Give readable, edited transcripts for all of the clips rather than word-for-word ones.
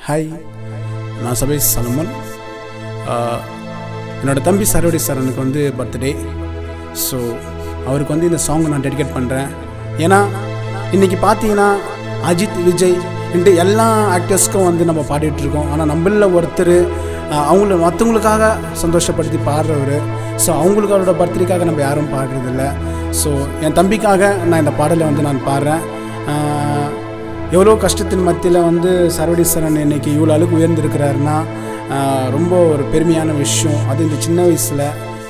Hi, நான் சபேஷ் சலமன். என்னோடய தம்பி சரவடி சரனுக்கு வந்து பர்த்டே. ஸோ அவருக்கு வந்து இந்த சாங் நான் டெடிகேட் பண்ணுறேன். ஏன்னா இன்றைக்கி பார்த்தீங்கன்னா அஜித், விஜய் இன்று எல்லா ஆக்டர்ஸ்க்கும் வந்து நம்ம பாடிட்டுருக்கோம். ஆனால் நம்மள ஒருத்தர் மற்றவங்களுக்காக சந்தோஷப்படுத்தி பாடுறவர். ஸோ அவங்களுக்காரோட பர்த்டேக்காக நம்ம யாரும் பாடுறதில்ல. ஸோ என் தம்பிக்காக நான் இந்த பாடலை வந்து நான் பாடுறேன். எவ்வளோ கஷ்டத்தின் மத்தியில் வந்து சரவடி சரண் இன்றைக்கி இவ்வளோ அளவுக்கு உயர்ந்திருக்கிறாருன்னா ரொம்ப ஒரு பெருமையான விஷயம். அது இந்த சின்ன வயசில்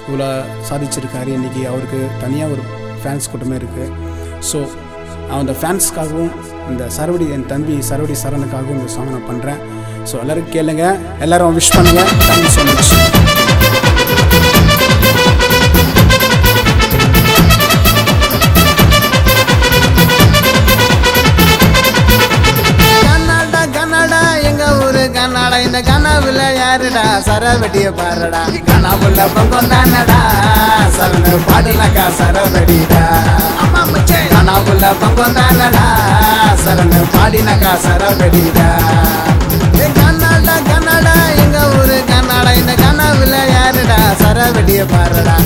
இவ்வளோ சாதிச்சிருக்காரு. இன்றைக்கி அவருக்கு தனியாக ஒரு ஃபேன்ஸ் கூட்டமே இருக்குது. ஸோ அந்த ஃபேன்ஸ்க்காகவும் இந்த என் தம்பி சரவடி சரணுக்காகவும் இந்த சாங் நான் பண்ணுறேன். ஸோ எல்லோரும் கேளுங்க, எல்லோரும் விஷ் பண்ணுங்கள். Thank you so much. இந்த கனவுல யாருடா சரவடிய பாருடா, கனவுல பங்கம் தானடா சரணு பாடுனாக்கா சரவடிடா. கனவுல பங்கம் தானடா சரணு பாடினாக்கா சரவடிடா. கன்னடா கன்னடா எங்க ஊரு கன்னடா, இந்த கனவுல யாருடா சரவடிய பாருடா.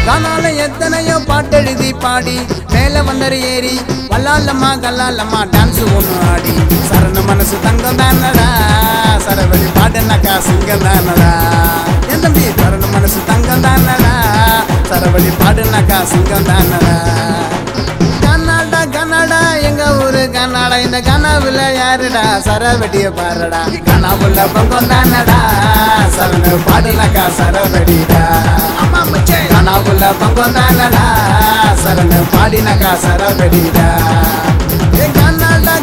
கனால எத்தனையோ பாட்டெழுதி பாடி மேல வந்தரு ஏறி வல்லாலம்மா கல்லாலம்மா டான்ஸ் ஒன்று ஆடி சரண மனசு தங்கம் தானடா சரவடி பாடுனாக்கா சிங்கம் தானடா. என் தம்பி சரண மனசு தங்கம் தானடா சரவடி பாடுனாக்கா சிங்கம் தானடா. கன்னடா கன்னடா எங்க ஊரு கன்னடா, இந்த கனவுல யாருடா சரவடிய பாருடா. கனவுல பங்கம் தானடா சரணு பாடுனாக்கா சரவடிடா. கனவுல பங்கம் தானடா சரணு பாடினாக்கா சரவடிடா. கன்னடா